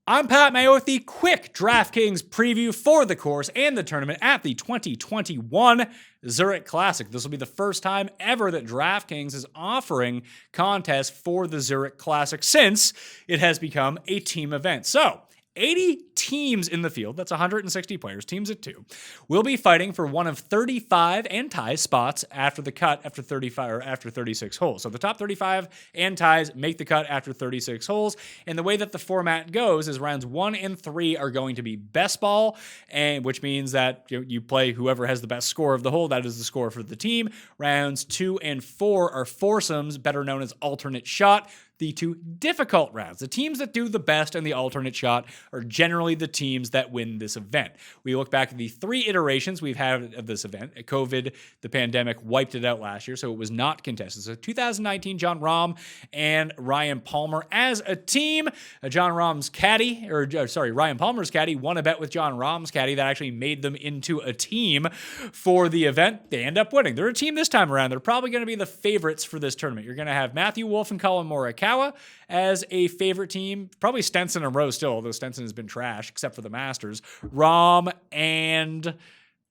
I'm Pat Mayo with the quick DraftKings preview for the course and the tournament at the 2021 Zurich Classic. This will be the first time ever that DraftKings is offering contests for the Zurich Classic since it has become a team event. So, 80 teams in the field, that's 160 players, teams at 2, will be fighting for one of 35 and ties spots after the cut after 35 or after 36 holes. So the top 35 and ties make the cut after 36 holes. And the way that the format goes is rounds 1 and 3 are going to be best ball, and which means that you play whoever has the best score of the hole. That is the score for the team. Rounds 2 and 4 are foursomes, better known as alternate shot. The two difficult rounds. The teams that do the best in the alternate shot are generally the teams that win this event. We look back at the 3 iterations we've had of this event. COVID, the pandemic, wiped it out last year, so it was not contested. So 2019, Jon Rahm and Ryan Palmer as a team. Ryan Palmer's caddy won a bet with Jon Rahm's caddy that actually made them into a team for the event. They end up winning. They're a team this time around. They're probably going to be the favorites for this tournament. You're going to have Matthew Wolff and Colin Morikawa as a favorite team. Probably Stenson and Rose still, although Stenson has been trash except for the Masters. Rahm and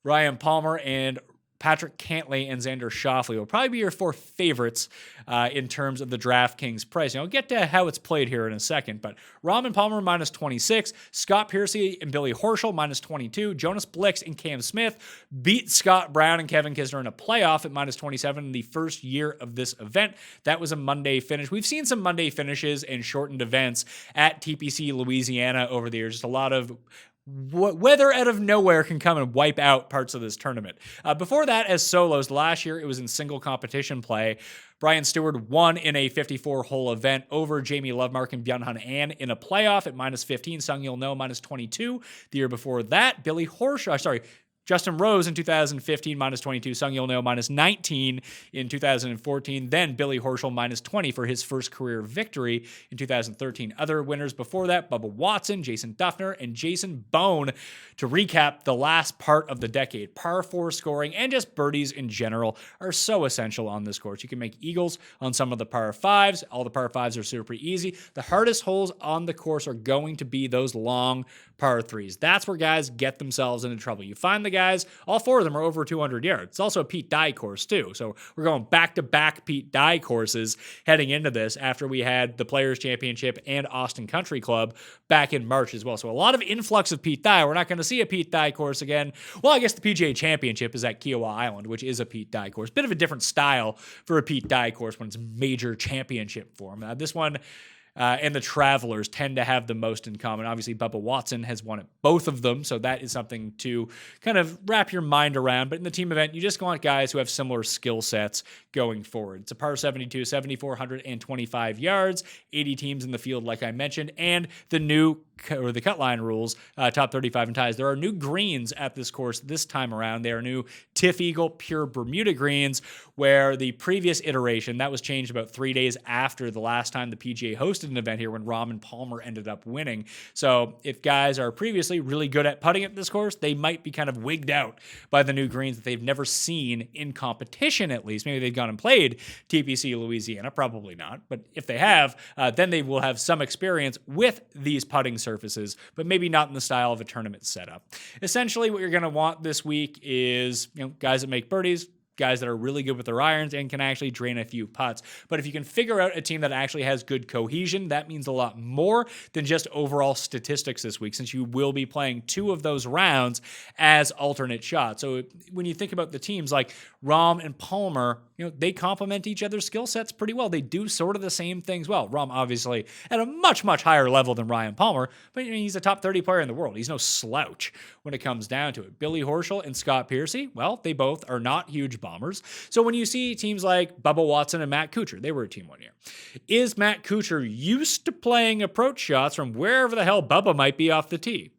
Ryan Palmer and Patrick Cantlay and Xander Schauffele will probably be your 4 favorites in terms of the DraftKings price. And I'll get to how it's played here in a second, but Rahm and Palmer minus 26, Scott Piercy and Billy Horschel minus 22, Jonas Blix and Cam Smith beat Scott Brown and Kevin Kisner in a playoff at minus 27 in the first year of this event. That was a Monday finish. We've seen some Monday finishes and shortened events at TPC Louisiana over the years. Just a lot of weather out of nowhere can come and wipe out parts of this tournament. Before that, as solos, last year it was in single competition play. Brian Stewart won in a 54-hole event over Jamie Lovemark and Byung-Hun An in a playoff at minus 15. Sung Yul No minus 22. The year before that, Justin Rose in 2015, minus 22. Sung Yul No minus 19 in 2014. Then Billy Horschel minus 20 for his first career victory in 2013. Other winners before that, Bubba Watson, Jason Duffner, and Jason Bone to recap the last part of the decade. Par 4 scoring and just birdies in general are so essential on this course. You can make eagles on some of the par 5s. All the par 5s are super easy. The hardest holes on the course are going to be those long par 3s. That's where guys get themselves into trouble. You find the guys, all 4 of them are over 200 yards. It's also a Pete Dye course too. So we're going back-to-back Pete Dye courses heading into this after we had the Players Championship and Austin Country Club back in March as well. So a lot of influx of Pete Dye. We're not going to see a Pete Dye course again. Well, I guess the PGA Championship is at Kiowa Island, which is a Pete Dye course. Bit of a different style for a Pete Dye course when it's major championship form. This one and the Travelers tend to have the most in common. Obviously, Bubba Watson has won at both of them, so that is something to kind of wrap your mind around. But in the team event, you just want guys who have similar skill sets going forward. It's a par 72, 7,425 yards, 80 teams in the field, like I mentioned, and the cut line rules, top 35 and ties. There are new greens at this course this time around. They are new Tiff Eagle Pure Bermuda greens, where the previous iteration, that was changed about 3 days after the last time the PGA hosted an event here when Rahm and Palmer ended up winning. So if guys are previously really good at putting at this course, they might be kind of wigged out by the new greens that they've never seen in competition, at least. Maybe they've gone and played TPC Louisiana, probably not. But if they have, then they will have some experience with these putting surfaces, but maybe not in the style of a tournament setup. Essentially, what you're going to want this week is guys that make birdies, guys that are really good with their irons and can actually drain a few putts. But if you can figure out a team that actually has good cohesion, that means a lot more than just overall statistics this week, since you will be playing 2 of those rounds as alternate shots. So when you think about the teams like Rahm and Palmer, they complement each other's skill sets pretty well. They do sort of the same things well. Rahm, obviously, at a much, much higher level than Ryan Palmer, but he's a top 30 player in the world. He's no slouch when it comes down to it. Billy Horschel and Scott Piercy, well, they both are not huge bombers. So when you see teams like Bubba Watson and Matt Kuchar, they were a team one year. Is Matt Kuchar used to playing approach shots from wherever the hell Bubba might be off the tee?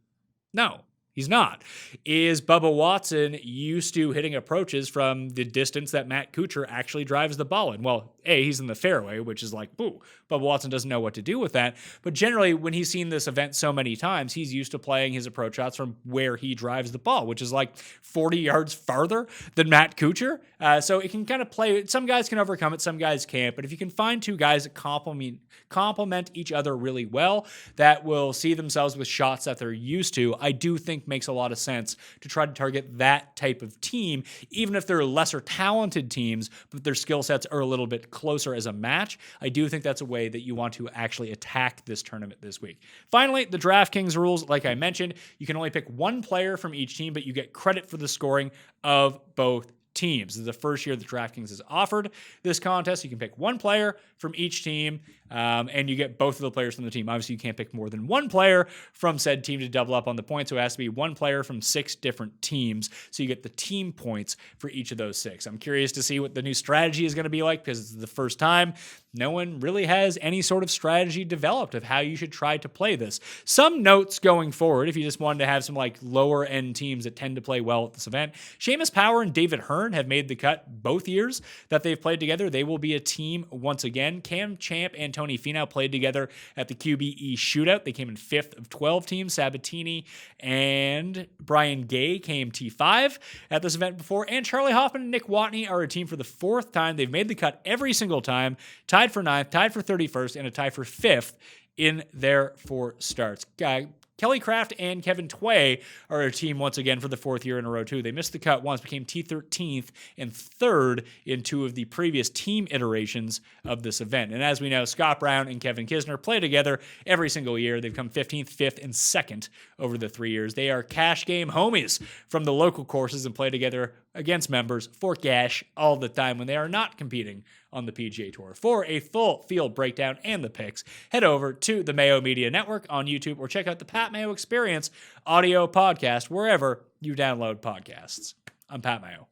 No. He's not. Is Bubba Watson used to hitting approaches from the distance that Matt Kuchar actually drives the ball in? Well, A, he's in the fairway, which is like, boo. Bubba Watson doesn't know what to do with that. But generally, when he's seen this event so many times, he's used to playing his approach shots from where he drives the ball, which is like 40 yards farther than Matt Kuchar. So it can kind of play. Some guys can overcome it, some guys can't. But if you can find two guys that complement each other really well, that will see themselves with shots that they're used to, I do think makes a lot of sense to try to target that type of team, even if they're lesser talented teams, but their skill sets are a little bit closer as a match. I do think that's a way that you want to actually attack this tournament this week. Finally, the DraftKings rules, like I mentioned, you can only pick one player from each team, but you get credit for the scoring of both teams. This is the first year that DraftKings has offered this contest. You can pick one player from each team, and you get both of the players from the team. Obviously, you can't pick more than one player from said team to double up on the points, so it has to be one player from 6 different teams, so you get the team points for each of those 6. I'm curious to see what the new strategy is going to be like, because it's the first time no one really has any sort of strategy developed of how you should try to play this. Some notes going forward, if you just wanted to have some like lower end teams that tend to play well at this event. Seamus Power and David Hearn have made the cut both years that they've played together. They will be a team once again. Cam Champ and Tony Finau played together at the QBE Shootout. They came in 5th of 12 teams. Sabatini and Brian Gay came T5 at this event before. And Charlie Hoffman and Nick Watney are a team for the 4th time. They've made the cut every single time. Tied for 9th, tied for 31st, and a tie for 5th in their 4 starts. Kelly Craft and Kevin Tway are a team once again for the 4th year in a row too. They missed the cut once, became T13th and 3rd in 2 of the previous team iterations of this event. And as we know, Scott Brown and Kevin Kisner play together every single year. They've come 15th, 5th, and 2nd over the 3 years. They are cash game homies from the local courses and play together against members for cash all the time when they are not competing on the PGA Tour. For a full field breakdown and the picks, head over to the Mayo Media Network on YouTube or check out the Pat Mayo Experience audio podcast wherever you download podcasts. I'm Pat Mayo.